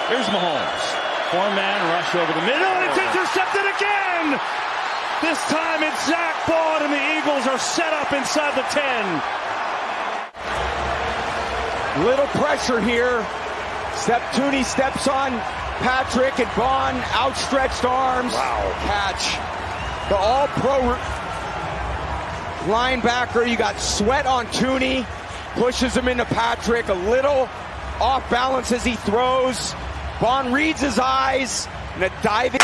Here's Mahomes. Four-man rush over the middle, and it's intercepted again! This time it's Zach Baun, and the Eagles are set up inside the 10. Little pressure here. Tooney steps on Patrick, and Baun, outstretched arms. Wow. Catch. The all-pro linebacker. You got sweat on Tooney. Pushes him into Patrick. A little off balance as he throws. Baun reads his eyes. And a diving.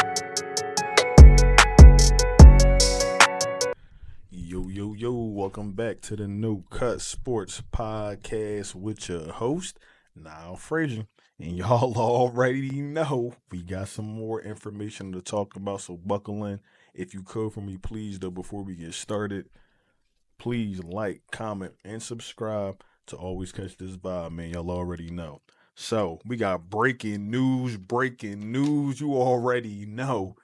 Yo, welcome back to the No Cut Sports Podcast with your host, Niall Frazier. And y'all already know we got some more information to talk about, so buckle in. If you could for me, please, though, before we get started, please like, comment, and subscribe to always catch this vibe, man. Y'all already know. So we got breaking news. You already know.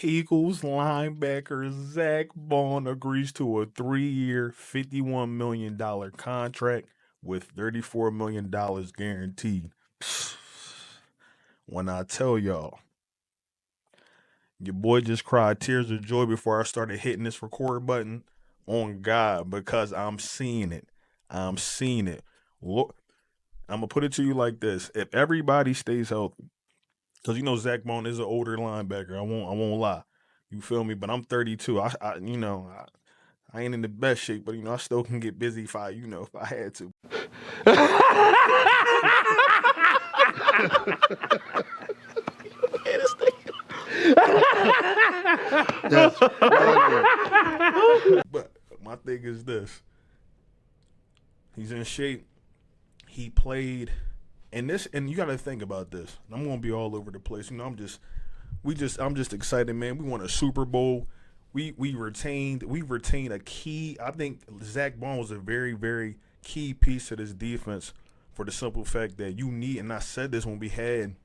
Eagles linebacker Zach Baun agrees to a 3-year, $51 million contract with $34 million guaranteed. When I tell y'all, your boy just cried tears of joy before I started hitting this record button on God, because I'm seeing it. Look, I'm going to put it to you like this. If everybody stays healthy, because you know Zach Baun is an older linebacker. I won't lie. You feel me? But I'm 32. I ain't in the best shape, but I still can get busy if I had to. But my thing is this. He's in shape. He played. And you got to think about this. I'm going to be all over the place. I'm just excited, man. We won a Super Bowl. We retained a key. I think Zach Baun was a very, very key piece to this defense for the simple fact that you need, and I said this when we had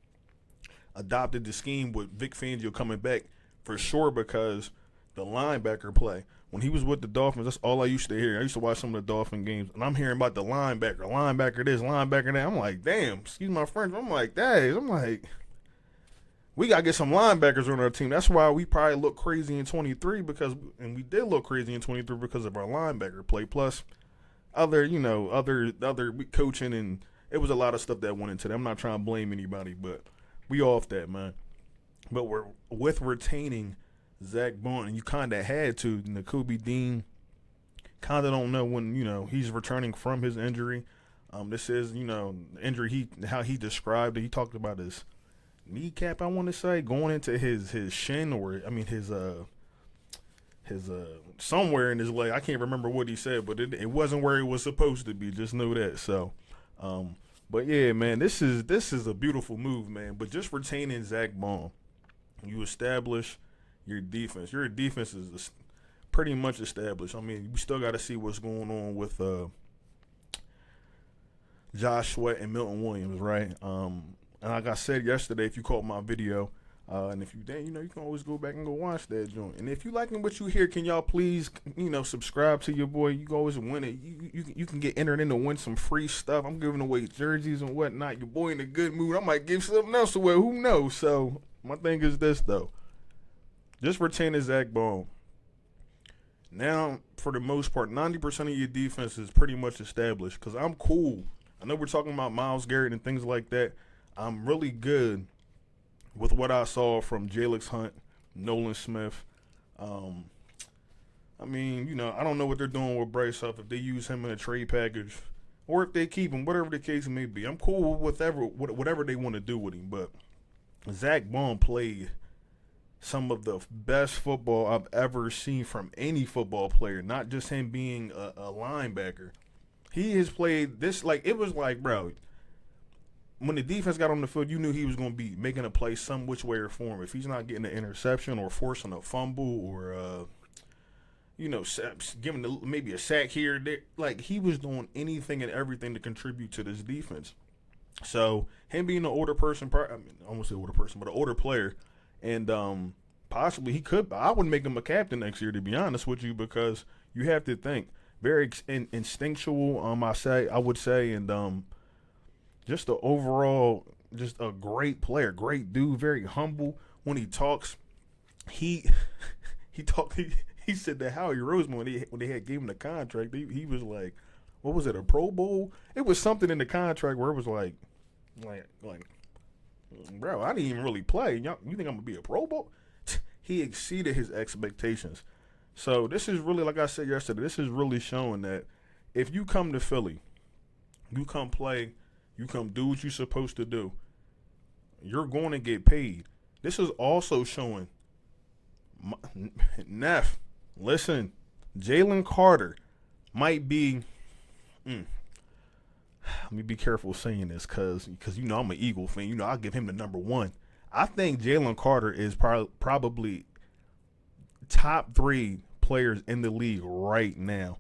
adopted the scheme with Vic Fangio coming back for sure, because the linebacker play. When he was with the Dolphins, that's all I used to hear. I used to watch some of the Dolphin games, and I'm hearing about the linebacker this, linebacker that. I'm like, damn, excuse my French. I'm like, we got to get some linebackers on our team. That's why we probably look crazy in 23 and we did look crazy in 23 because of our linebacker play. Plus, other coaching, and it was a lot of stuff that went into that. I'm not trying to blame anybody, but we off that, man. But we're with retaining Zach Baun, and you kind of had to. Nakobe Dean kind of don't know when he's returning from his injury. This is injury how he described it. He talked about his kneecap, I want to say, going into his shin, or his somewhere in his leg. I can't remember what he said, but it wasn't where it was supposed to be. Just know that. So, but yeah, man, this is a beautiful move, man. But just retaining Zach Baun, you establish your defense. Your defense is pretty much established. We still got to see what's going on with Josh Sweat and Milton Williams, right? And like I said yesterday, if you caught my video, and if you didn't, you can always go back and go watch that joint. And if you liking what you hear, can y'all please, subscribe to your boy? You can always win it. You can get entered in to win some free stuff. I'm giving away jerseys and whatnot. Your boy in a good mood. I might give something else away. Who knows? So my thing is this, though. Just retaining Zach Baun. Now, for the most part, 90% of your defense is pretty much established, because I'm cool. I know we're talking about Myles Garrett and things like that. I'm really good with what I saw from Jalix Hunt, Nolan Smith. I don't know what they're doing with Bryce Huff, if they use him in a trade package or if they keep him, whatever the case may be. I'm cool with whatever they want to do with him. But Zach Baun played some of the best football I've ever seen from any football player, not just him being a linebacker. He has played this, it was like, bro, when the defense got on the field, you knew he was going to be making a play some which way or form. If he's not getting an interception or forcing a fumble or, giving maybe a sack here, there, he was doing anything and everything to contribute to this defense. So him being an older person, I won't say older person, but an older player, and possibly he could. I would make him a captain next year, to be honest with you, because you have to think very instinctual. I would say, and just the overall just a great player, great dude, very humble when he talks. He said that Howie Roseman when they had gave him the contract, he was like, what was it, a Pro Bowl? It was something in the contract where it was like, bro, I didn't even really play. You think I'm gonna be a Pro Bowl? He exceeded his expectations. So this is really, like I said yesterday, this is really showing that if you come to Philly, you come play, you come do what you're supposed to do, you're going to get paid. This is also showing, Neff, listen, Jalen Carter might be, let me be careful saying this because you know I'm an Eagle fan. You know I'll give him the number one. I think Jalen Carter is probably top 3 players in the league right now,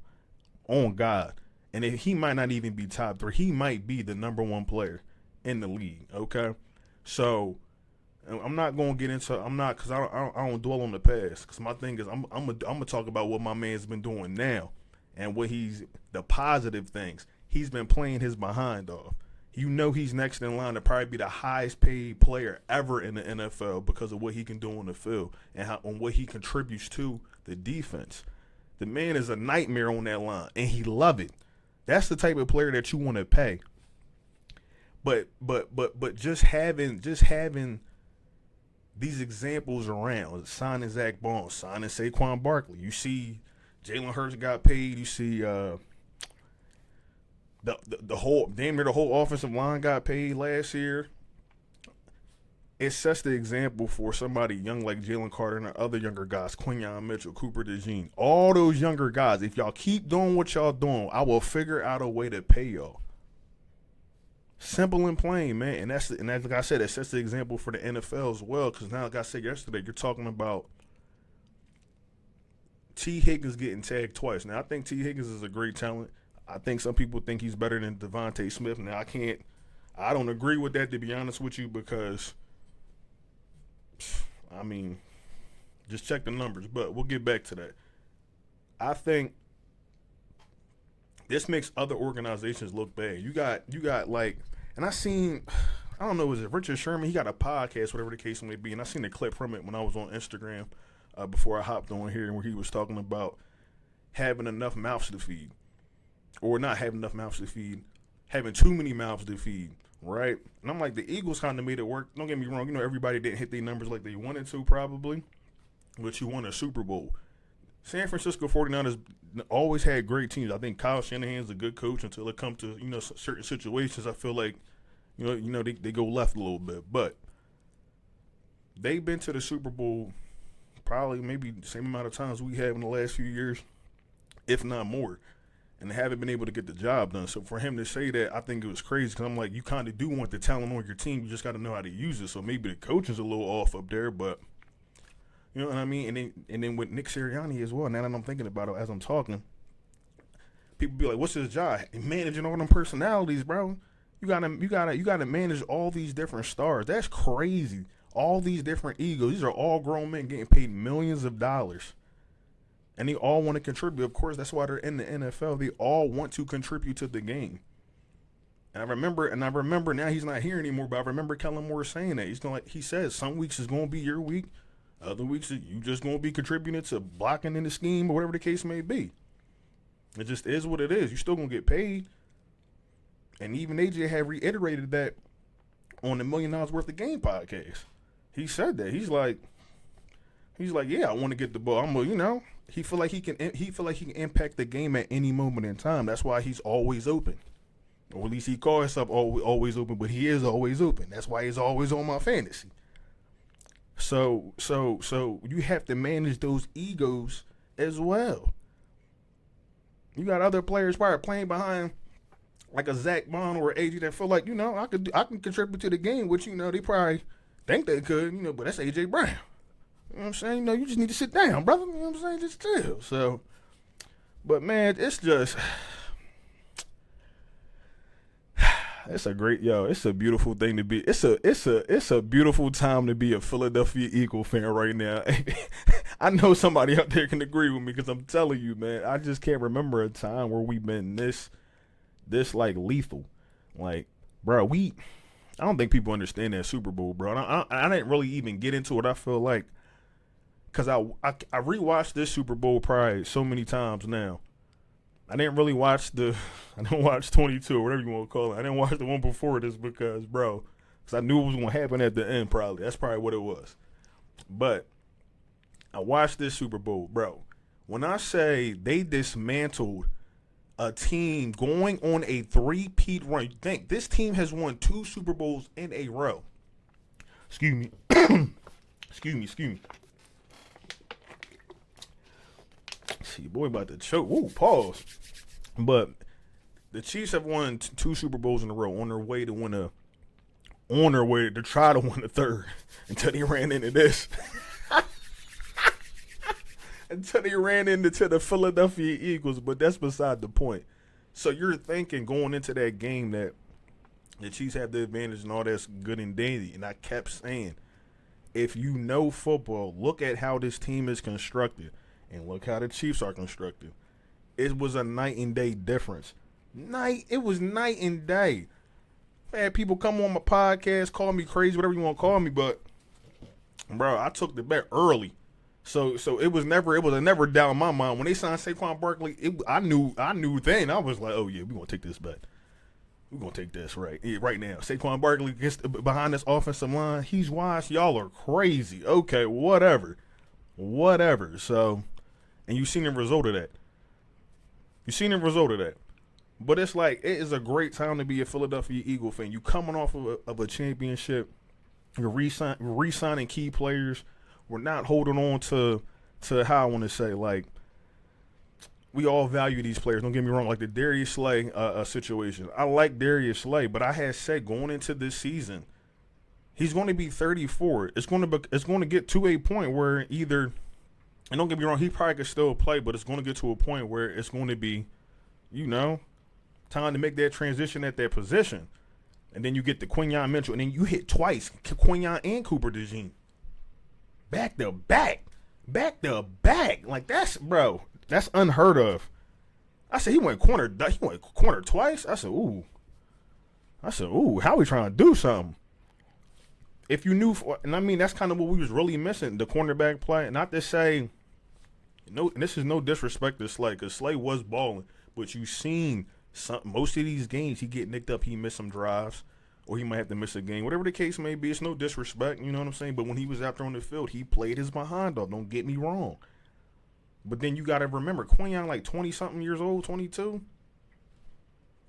on God. And if he might not even be top 3, he might be the number 1 player in the league, okay? So I'm not going to get into – because I don't dwell on the past, because my thing is I'm going to talk about what my man's been doing now and what the positive things. He's been playing his behind off. You know he's next in line to probably be the highest paid player ever in the NFL because of what he can do on the field and on what he contributes to the defense. The man is a nightmare on that line, and he love it. That's the type of player that you want to pay. But just having these examples around, signing Zach Baun, signing Saquon Barkley. You see Jalen Hurts got paid. You see the whole damn near the whole offensive line got paid last year. It sets the example for somebody young like Jalen Carter and the other younger guys, Quinyon Mitchell, Cooper DeJean, all those younger guys. If y'all keep doing what y'all doing, I will figure out a way to pay y'all. Simple and plain, man. And that's like I said, it sets the example for the NFL as well. Because now, like I said yesterday, you're talking about T. Higgins getting tagged twice. Now, I think T. Higgins is a great talent. I think some people think he's better than Devontae Smith. Now, I don't agree with that, to be honest with you, because, I mean, just check the numbers. But we'll get back to that. I think this makes other organizations look bad. You got like, and I don't know, was it Richard Sherman? He got a podcast, whatever the case may be, and I seen a clip from it when I was on Instagram before I hopped on here, where he was talking about having enough mouths to feed. Or not having enough mouths to feed, having too many mouths to feed, right? And I'm like, the Eagles kind of made it work. Don't get me wrong. You know, everybody didn't hit their numbers like they wanted to probably, but you won a Super Bowl. San Francisco 49ers always had great teams. I think Kyle Shanahan's a good coach until it comes to, you know, certain situations. I feel like, you know, they go left a little bit. But they've been to the Super Bowl probably maybe the same amount of times we have in the last few years, if not more. And they haven't been able to get the job done. So for him to say that, I think it was crazy, because I'm like, you kind of do want the talent on your team. You just got to know how to use it. So maybe the coaching's a little off up there, but you know what I mean? And then with Nick Sirianni as well, now that I'm thinking about it as I'm talking, people be like, what's his job? Managing all them personalities, bro. You gotta manage all these different stars. That's crazy. All these different egos. These are all grown men getting paid millions of dollars. And they all want to contribute. Of course, that's why they're in the NFL. They all want to contribute to the game. And I remember now he's not here anymore, but I remember Kellen Moore saying that. He says some weeks is going to be your week. Other weeks you just going to be contributing to blocking in the scheme or whatever the case may be. It just is what it is. You're still going to get paid. And even AJ had reiterated that on the $1 Million Worth of Game podcast. He said that. He's like, yeah, I want to get the ball. He feel like he can impact the game at any moment in time. That's why he's always open. Or at least he calls himself always open, but he is always open. That's why he's always on my fantasy. So you have to manage those egos as well. You got other players probably playing behind like a Zach Baun or AJ that feel like, I can contribute to the game, which, they probably think they could, but that's AJ Brown. You know what I'm saying? You just need to sit down, brother. You know what I'm saying? Just chill. So, but man, it's just, it's a beautiful thing to be. It's a beautiful time to be a Philadelphia Eagle fan right now. I know somebody out there can agree with me, because I'm telling you, man, I just can't remember a time where we've been this like lethal. Like, bro, I don't think people understand that Super Bowl, bro. I didn't really even get into it. I feel like because I rewatched this Super Bowl probably so many times now. I didn't watch 22 or whatever you want to call it. I didn't watch the one before this because I knew it was going to happen at the end probably. That's probably what it was. But I watched this Super Bowl, bro. When I say they dismantled a team going on a 3-peat run, you think this team has won 2 Super Bowls in a row. Excuse me. Excuse me. See, boy, about to choke. Ooh, pause. But the Chiefs have won 2 Super Bowls in a row on their way to try to win the third until they ran into this. Until they ran into the Philadelphia Eagles, but that's beside the point. So you're thinking going into that game that the Chiefs have the advantage and all that's good and dandy. And I kept saying, if you know football, look at how this team is constructed. And look how the Chiefs are constructed. It was a night and day difference. It was night and day. I had people come on my podcast, call me crazy, whatever you want to call me, but bro, I took the bet early. So it was never doubt in my mind. When they signed Saquon Barkley, I knew then. I was like, oh yeah, we're gonna take this bet. We're gonna take this right now. Saquon Barkley gets behind this offensive line. He's washed. Y'all are crazy. Okay, whatever. So, and you seen the result of that. But it's like, it is a great time to be a Philadelphia Eagle fan. You coming off of a championship. You're re-signing key players. We're not holding on to how I want to say, like, we all value these players. Don't get me wrong, like the Darius Slay situation. I like Darius Slay, but I had said going into this season, he's going to be 34. It's going to get to a point where either, and don't get me wrong, he probably could still play, but it's going to get to a point where it's going to be, time to make that transition at that position. And then you get the Quinyon Mitchell, and then you hit twice, Quinyon and Cooper DeJean. Back to back. Like, that's unheard of. I said he went corner twice. I said, ooh, how we trying to do something? If you knew, and I mean, that's kind of what we was really missing, the cornerback play. Not to say, and this is no disrespect to Slay, because Slay was balling, but you seen most of these games, he get nicked up, he missed some drives, or he might have to miss a game. Whatever the case may be, it's no disrespect, you know what I'm saying? But when he was out there on the field, he played his behind off, don't get me wrong. But then you got to remember, Quinyon like 20-something years old, 22.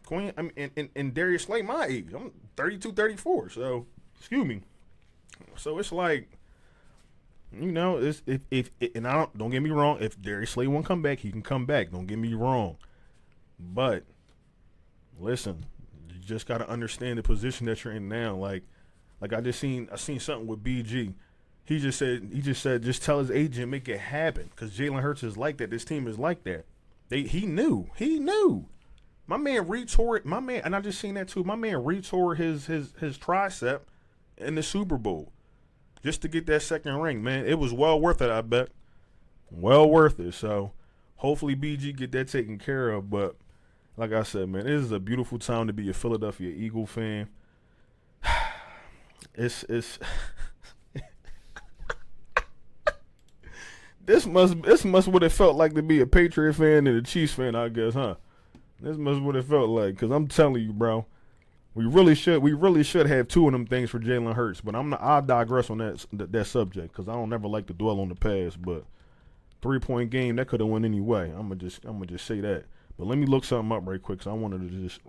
And Darius Slay my age. I'm 32, 34, so, excuse me. So it's like, it's, if and don't get me wrong, if Darius Slay won't come back, he can come back. Don't get me wrong. But listen, you just got to understand the position that you're in now. Like I seen something with BG. He just said, just tell his agent, make it happen, because Jalen Hurts is like that. This team is like that. He knew. My man retore it. And I just seen that too. My man retore his tricep in the Super Bowl just to get that second ring. Man, it was well worth it. I bet, well worth it. So hopefully BG get that taken care of. But like I said, man, this is a beautiful time to be a Philadelphia Eagle fan. It's This must what it felt like to be a Patriot fan and a Chiefs fan, I guess, huh? This must what it felt like, because I'm telling you, bro, we really should have 2 of them things for Jalen Hurts. But I'll digress on that subject, because I don't never like to dwell on the past. But 3-point game, that could have went any way. I'm gonna just say that. But let me look something up right quick, because I wanted to just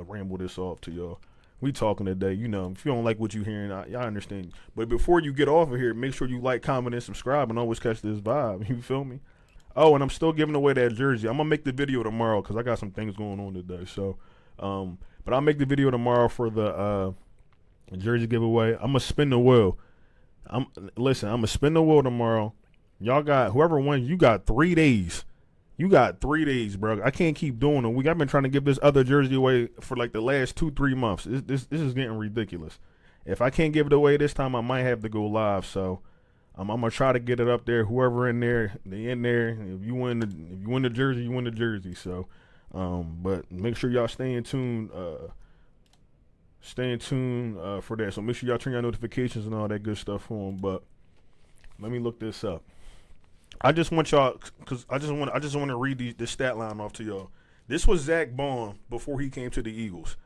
ramble this off to y'all. We talking today, if you don't like what you're hearing, I understand. But before you get off of here, make sure you like, comment, and subscribe, and always catch this vibe. You feel me? Oh, and I'm still giving away that jersey. I'm gonna make the video tomorrow because I got some things going on today. So, but I'll make the video tomorrow for the jersey giveaway. I'm gonna spin the wheel. I'm gonna spin the wheel tomorrow. Y'all got, whoever wins, you got 3 days. You got 3 days, bro. I can't keep doing it. I've been trying to give this other jersey away for like the last 2-3 months. This is getting ridiculous. If I can't give it away this time, I might have to go live. So I'm gonna try to get it up there. Whoever in there, they in there. If you win the jersey, you win the jersey. So, but make sure y'all stay in tune. stay tuned for that. So make sure y'all turn your notifications and all that good stuff on. But let me look this up. I just want y'all, cause I just want to read the stat line off to y'all. This was Zach Baun before he came to the Eagles.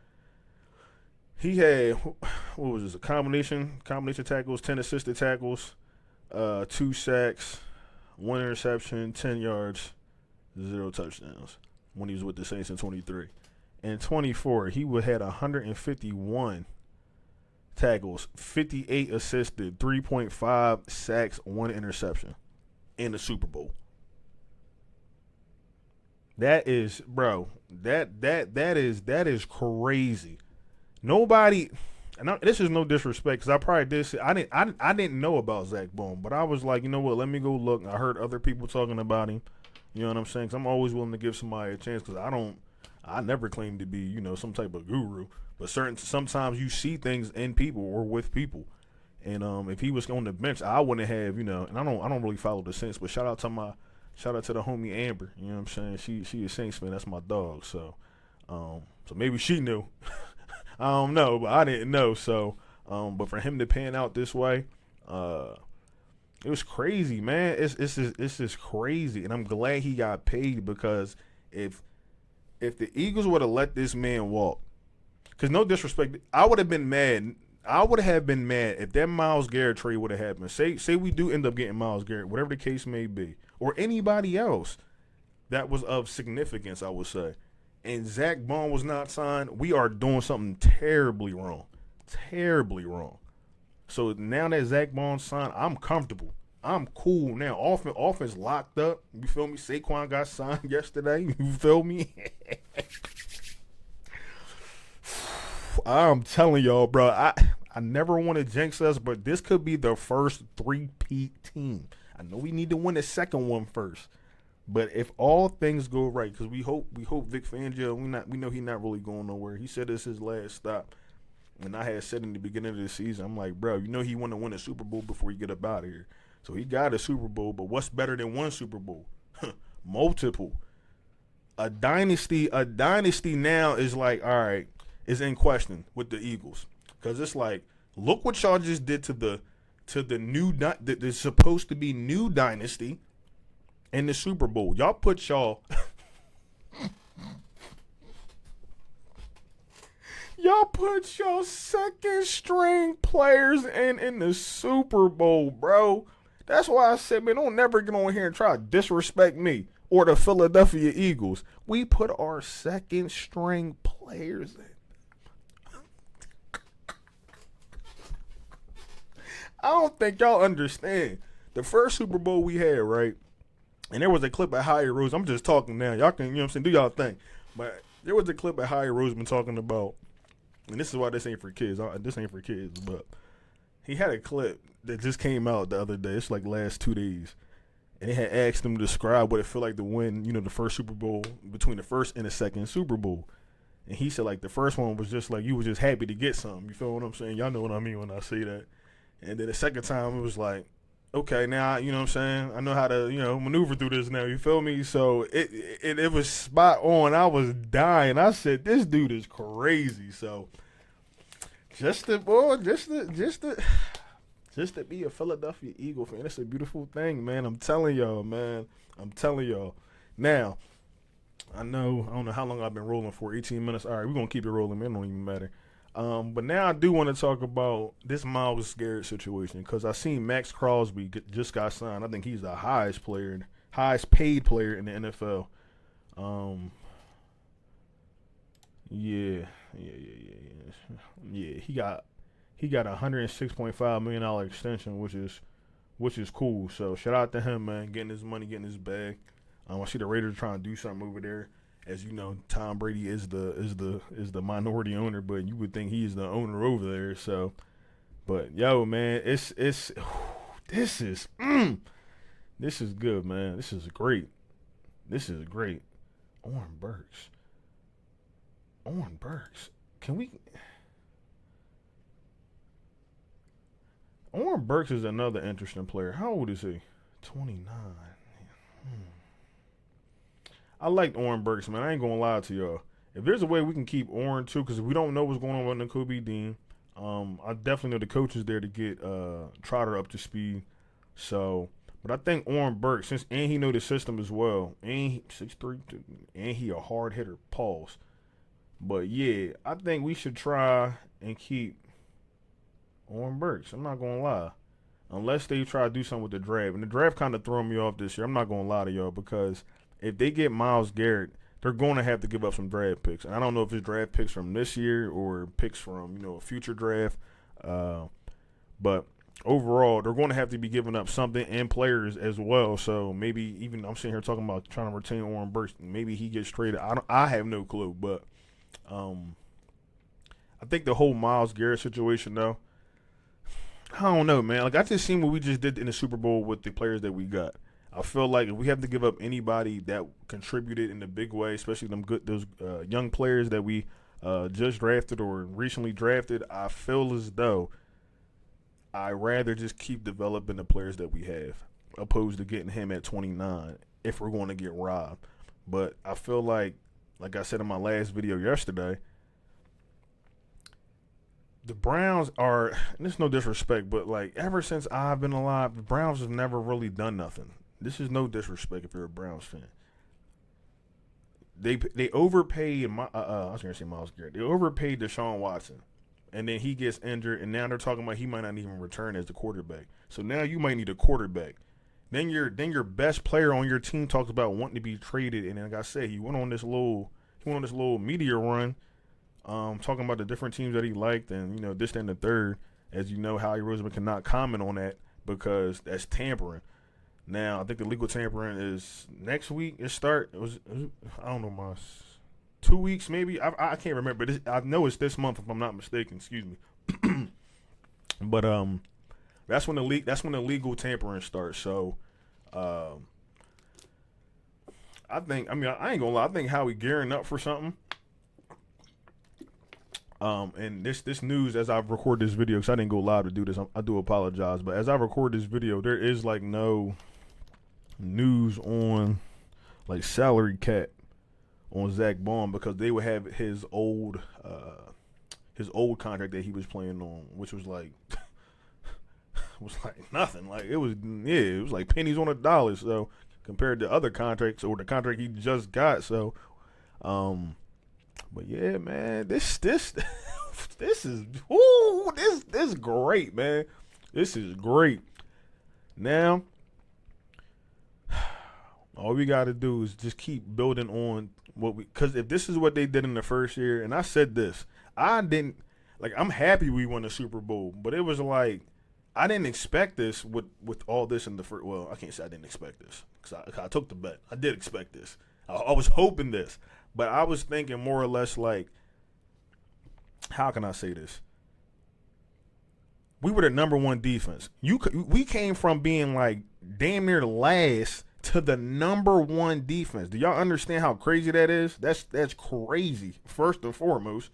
He had, what was this, a combination tackles, 10 assisted tackles, 2 sacks, 1 interception, 10 yards, 0 touchdowns when he was with the Saints in 23. In 24, he had 151 tackles, 58 assisted, 3.5 sacks, 1 interception in the Super Bowl. That is, bro, that is crazy. Nobody, and this is no disrespect, because I probably did say, I didn't know about Zach Baun, but I was like, you know what, let me go look. I heard other people talking about him. You know what I'm saying? Because I'm always willing to give somebody a chance, because I never claim to be, you know, some type of guru, but sometimes you see things in people or with people. And if he was on the bench, I wouldn't have, you know, and I don't really follow the Saints, but shout out to the homie Amber. You know what I'm saying? She a Saints fan. That's my dog. So maybe she knew. I don't know, but I didn't know. So, but for him to pan out this way, it was crazy, man. It's just crazy, and I'm glad he got paid, because if the Eagles would have let this man walk, because no disrespect, I would have been mad. I would have been mad if that Myles Garrett trade would have happened. Say we do end up getting Myles Garrett, whatever the case may be, or anybody else that was of significance, I would say, and Zach Baun was not signed, we are doing something terribly wrong. Terribly wrong. So now that Zach Baun signed, I'm comfortable. I'm cool now. Offense locked up. You feel me? Saquon got signed yesterday. You feel me? I'm telling y'all, bro. I never want to jinx us, but this could be the first 3-peat team. I know we need to win the second one first. But if all things go right, because we hope Vic Fangio, we know he's not really going nowhere. He said it's his last stop. And I had said in the beginning of the season, I'm like, bro, you know he want to win a Super Bowl before you get up out of here. So he got a Super Bowl, but what's better than one Super Bowl? Multiple. A dynasty now is like, all right, is in question with the Eagles. Because it's like, look what y'all just did to the new, the supposed to be new dynasty in the Super Bowl. Y'all put y'all second string players in the Super Bowl, bro. That's why I said, man, don't never get on here and try to disrespect me or the Philadelphia Eagles. We put our second string players in. I don't think y'all understand. The first Super Bowl we had, right? And there was a clip of Howie Rose. I'm just talking now. Y'all can, you know what I'm saying, do y'all thing. But there was a clip of Howie Roseman talking about, and this is why this ain't for kids. This ain't for kids, but he had a clip that just came out the other day. It's like last 2 days. And they had asked him to describe what it felt like to win, you know, the first Super Bowl, between the first and the second Super Bowl. And he said, like, the first one was just like, you was just happy to get something. You feel what I'm saying? Y'all know what I mean when I say that. And then the second time it was like, okay, now, you know what I'm saying, I know how to, you know, maneuver through this now, you feel me? So it was spot on. I was dying. I said, this dude is crazy. So just to be a Philadelphia Eagle fan, it's a beautiful thing, man. I'm telling y'all, man. I'm telling y'all. Now, I don't know how long I've been rolling for, 18 minutes. All right, we're going to keep it rolling, man. It don't even matter. But now I do want to talk about this Myles Garrett situation, because I seen Max Crosby just got signed. I think he's the highest paid player in the NFL. Yeah. He got a $106.5 million extension, which is cool. So shout out to him, man, getting his money, getting his bag. I see the Raiders trying to do something over there. As you know, Tom Brady is the minority owner, but you would think he's the owner over there. So, but yo, man, this is good, man. This is great. Oren Burks. Can we? Oren Burks is another interesting player. How old is he? 29. I liked Oren Burks, man. I ain't gonna lie to y'all. if there's a way we can keep Orrin too, because we don't know what's going on with Nakobe Dean. I definitely know the coach is there to get Trotter up to speed. So, but I think Orrin Burks, and he know the system as well, and he 6'3", and he a hard hitter. Pause. But yeah, I think we should try and keep Orrin Burks. I'm not gonna lie, unless they try to do something with the draft, and the draft kind of threw me off this year. I'm not gonna lie to y'all, because if they get Myles Garrett, they're going to have to give up some draft picks. And I don't know if it's draft picks from this year or picks from, a future draft. But overall, they're going to have to be giving up something and players as well. So maybe even I'm sitting here talking about trying to retain Orrin Burks. Maybe he gets traded. I have no clue. But I think the whole Myles Garrett situation, though, I don't know, man. Like, I just seen what we just did in the Super Bowl with the players that we got. I feel like if we have to give up anybody that contributed in a big way, especially those young players that we just drafted or recently drafted, I feel as though I'd rather just keep developing the players that we have, opposed to getting him at 29 if we're going to get robbed. But I feel like I said in my last video yesterday, the Browns are, and there's no disrespect, but like ever since I've been alive, the Browns have never really done nothing. This is no disrespect if you're a Browns fan. They overpaid. I was gonna say Myles Garrett. They overpaid Deshaun Watson, and then he gets injured, and now they're talking about he might not even return as the quarterback. So now you might need a quarterback. Then your best player on your team talks about wanting to be traded, and like I said, he went on this little media run, talking about the different teams that he liked, and this, that, and the third. As you know, Howie Roseman cannot comment on that because that's tampering. Now, I think the legal tampering is next week. I don't know, my 2 weeks maybe. I can't remember. I know it's this month if I'm not mistaken. Excuse me. But that's when the legal tampering starts. So, I ain't gonna lie. I think Howie gearing up for something. And this news, as I record this video, because I didn't go live to do this, I do apologize. But as I record this video, there is like no news on like salary cap on Zach Baun, because they would have his old contract that he was playing on, which was like nothing. Like it was like pennies on a dollar. So compared to other contracts or the contract he just got. So, but yeah, man, this is this great, man. This is great. Now, all we got to do is just keep building on because if this is what they did in the first year, and I said this, I'm happy we won the Super Bowl, but it was like, I didn't expect this with all this in the first. Well, I can't say I didn't expect this because I took the bet. I did expect this. I was hoping this, but I was thinking more or less like, how can I say this? We were the number one defense. We came from being like damn near last to the number one defense. Do y'all understand how crazy that is? That's crazy. First and foremost,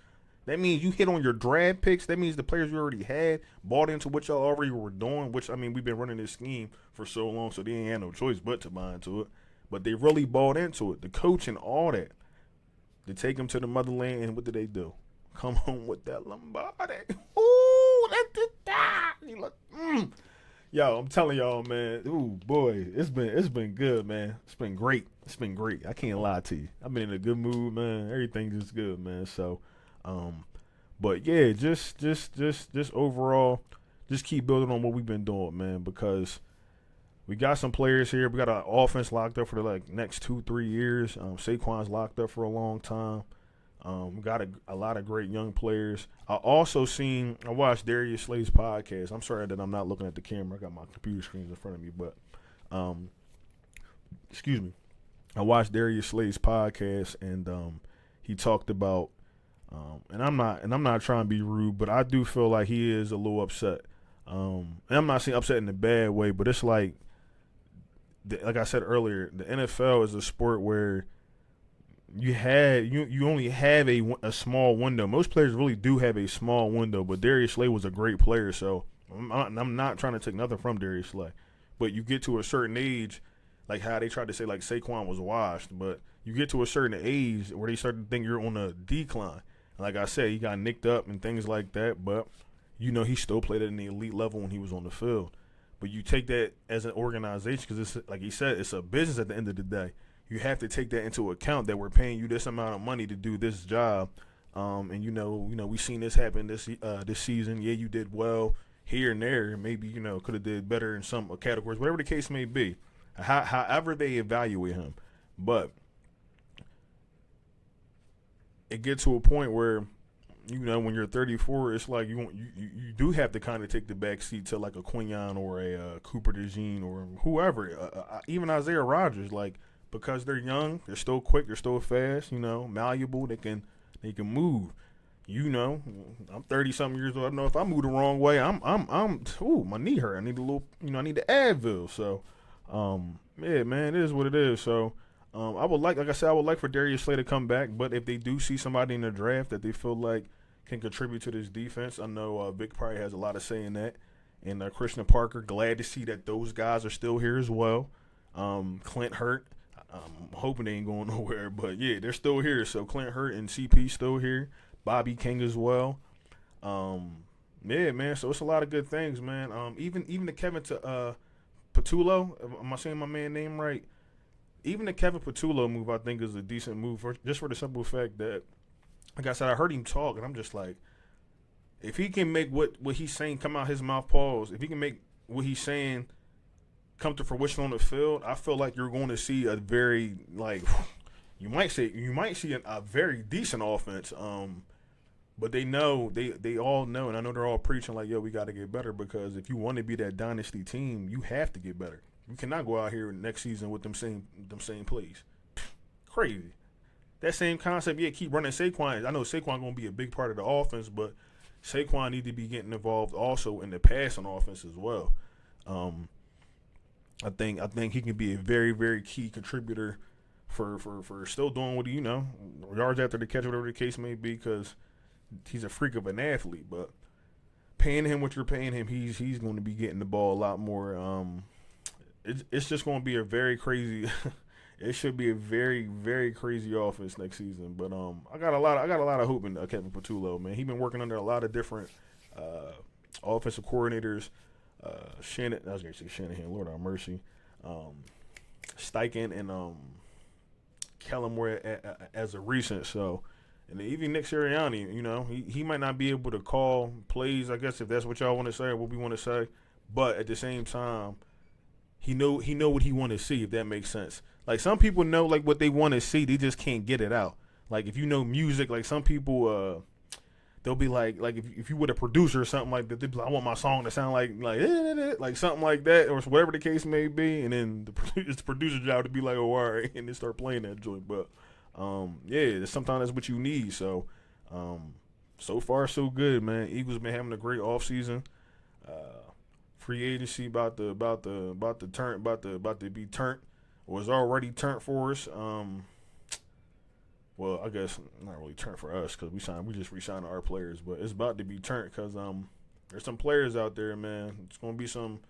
that means you hit on your draft picks. That means the players you already had bought into what y'all already were doing, which, we've been running this scheme for so long, so they ain't had no choice but to buy into it. But they really bought into it. The coach and all that. They take them to the motherland, and what do? Come home with that Lombardi. Ooh, that. Yo, I'm telling y'all, man. Ooh, boy, it's been good, man. It's been great. I can't lie to you. I've been in a good mood, man. Everything's just good, man. So, but yeah, just overall, just keep building on what we've been doing, man, because we got some players here. We got our offense locked up for the next 2-3 years. Saquon's locked up for a long time. We got a lot of great young players. I watched Darius Slay's podcast. I'm sorry that I'm not looking at the camera. I got my computer screens in front of me, but excuse me. I watched Darius Slay's podcast, and he talked about and I'm not trying to be rude, but I do feel like he is a little upset. And I'm not saying upset in a bad way, but it's like I said earlier, the NFL is a sport where you only have a small window. Most players really do have a small window, but Darius Slay was a great player, so I'm not trying to take nothing from Darius Slay. But you get to a certain age, like how they tried to say like Saquon was washed, but you get to a certain age where they start to think you're on a decline. Like I said, he got nicked up and things like that, but you know he still played at an elite level when he was on the field. But you take that as an organization because it's like he said, it's a business at the end of the day. You have to take that into account that we're paying you this amount of money to do this job. And you know, we seen this happen this season. Yeah, you did well here and there. Maybe could have did better in some categories, whatever the case may be. However they evaluate him, but it gets to a point where when you're 34, it's like you do have to kind of take the back seat to like a Quinyon or a Cooper DeJean or whoever, even Isaiah Rodgers, like because they're young, they're still quick, they're still fast, malleable, they can move. I'm 30-something years old. I know if I move the wrong way, my knee hurt. I need a little, I need the Advil. So, yeah, man, it is what it is. So, I would like I said, I would like for Darius Slay to come back. But if they do see somebody in the draft that they feel like can contribute to this defense, I know Vic probably has a lot of say in that. And Christian Parker, glad to see that those guys are still here as well. Clint Hurt. I'm hoping they ain't going nowhere, but yeah, they're still here. So Clint Hurt and CP still here. Bobby King as well. Yeah, man. So it's a lot of good things, man. Even the Kevin Patullo. Am I saying my man's name right? Even the Kevin Patullo move, I think, is a decent move just for the simple fact that, like I said, I heard him talk, and I'm just like, if he can make what he's saying come out his mouth, pause. If he can make what he's saying come to fruition on the field, I feel like you're going to see a very you might see a very decent offense. But they all know, and I know they're all preaching like, yo, we got to get better, because if you want to be that dynasty team, you have to get better. You cannot go out here next season with them same plays. Crazy. That same concept, yeah, keep running Saquon. I know Saquon going to be a big part of the offense, but Saquon need to be getting involved also in the passing offense as well. I think he can be a very, very key contributor for still doing what he, yards after the catch, whatever the case may be, because he's a freak of an athlete. But paying him what you're paying him, he's going to be getting the ball a lot more. It's just going to be a very crazy. It should be a very, very crazy offense next season. But I got a lot of hope in Kevin Patullo, man. He's been working under a lot of different offensive coordinators. I was going to say Shanahan, Lord have mercy. Steichen and Kellen were as a recent. So, and even Nick Sirianni, he might not be able to call plays, I guess, if that's what y'all want to say or what we want to say. But at the same time, he know what he want to see, if that makes sense. Like, some people know like what they want to see, they just can't get it out. Like, if you know music, like some people they'll be like if you were a producer or something like that, they'd be like, I want my song to sound like something like that, or whatever the case may be, and then it's the producer's job to be like, oh, all right, and then start playing that joint. But yeah, sometimes that's what you need. So so far so good, man. Eagles been having a great offseason. Free agency about to be turned, was already turned for us. Well, I guess not really turned for us because we just re-signed our players, but it's about to be turned because there's some players out there, man. It's gonna be some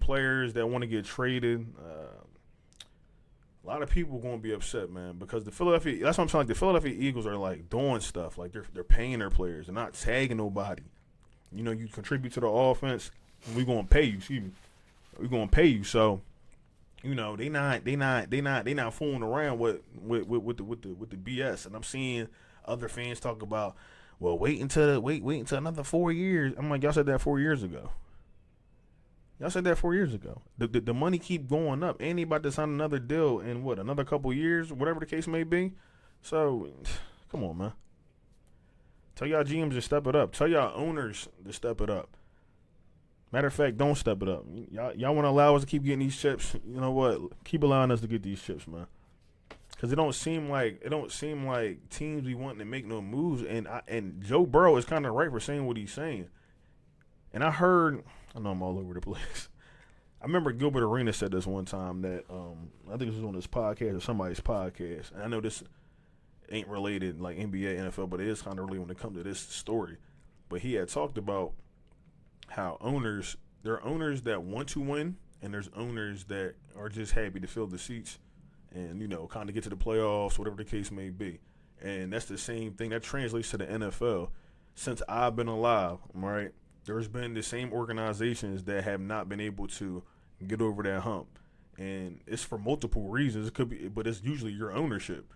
players that want to get traded. A lot of people gonna be upset, man, because that's what I'm saying. Like, the Philadelphia Eagles are like doing stuff, like they're paying their players, they're not tagging nobody. You contribute to the offense, and we're gonna pay you. Excuse me, we're gonna pay you. So, they not fooling around with the BS. And I'm seeing other fans talk about, well, wait until another 4 years. I'm like, y'all said that 4 years ago. The money keep going up. And they about to sign another deal in another couple years, whatever the case may be. So, come on, man. Tell y'all GMs to step it up. Tell y'all owners to step it up. Matter of fact, don't step it up. Y'all want to allow us to keep getting these chips? You know what? Keep allowing us to get these chips, man. Because it don't seem like teams be wanting to make no moves. And Joe Burrow is kind of right for saying what he's saying. And I know I'm all over the place. I remember Gilbert Arenas said this one time that I think it was on his podcast or somebody's podcast. And I know this ain't related like NBA, NFL, but it is kind of related when it comes to this story. But he had talked about how there are owners that want to win and there's owners that are just happy to fill the seats and, kind of get to the playoffs, whatever the case may be. And that's the same thing. That translates to the NFL. Since I've been alive, right, there's been the same organizations that have not been able to get over that hump. And it's for multiple reasons. It could be, but it's usually your ownership.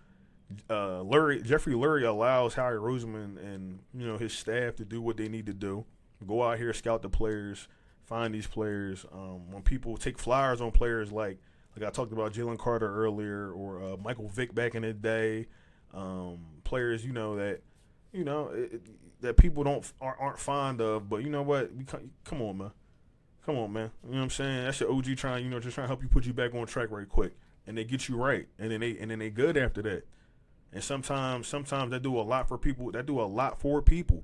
Jeffrey Lurie allows Howie Roseman and his staff to do what they need to do. Go out here, scout the players, find these players. When people take flyers on players like I talked about Jalen Carter earlier, or Michael Vick back in the day, players that people aren't fond of. But you know what? Come on, man. You know what I'm saying? That's your OG just trying to help you put you back on track right quick, and they get you right, and then they good after that. And sometimes they do a lot for people. That do a lot for people.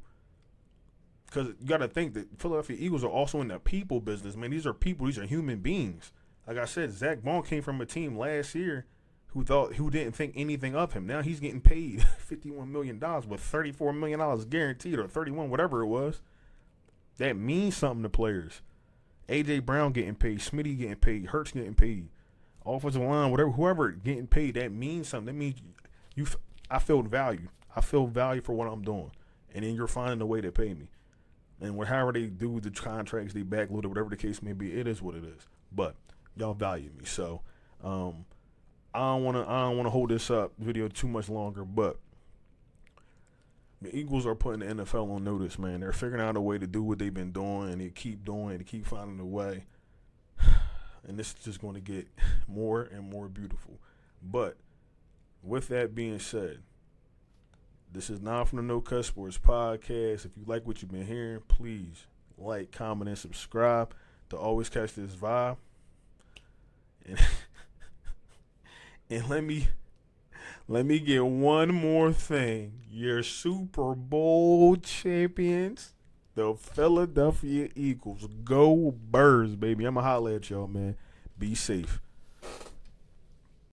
Because you got to think that Philadelphia Eagles are also in the people business, man. These are people. These are human beings. Like I said, Zach Baun came from a team last year who didn't think anything of him. Now he's getting paid $51 million with $34 million guaranteed, or 31, whatever it was. That means something to players. A.J. Brown getting paid, Smitty getting paid, Hurts getting paid, offensive line, whoever getting paid. That means something. That means I feel valued. I feel valued for what I'm doing. And then you're finding a way to pay me. And however they do the contracts, they backload it, whatever the case may be, it is what it is. But y'all value me. So I don't wanna hold this up video too much longer, but the Eagles are putting the NFL on notice, man. They're figuring out a way to do what they've been doing, and they keep doing it, they keep finding a way. And this is just going to get more and more beautiful. But with that being said, this is not from the No Cut Sports Podcast. If you like what you've been hearing, please like, comment, and subscribe to always catch this vibe. And let me get one more thing. Your Super Bowl champions, the Philadelphia Eagles. Go Birds, baby. I'm going to holler at y'all, man. Be safe.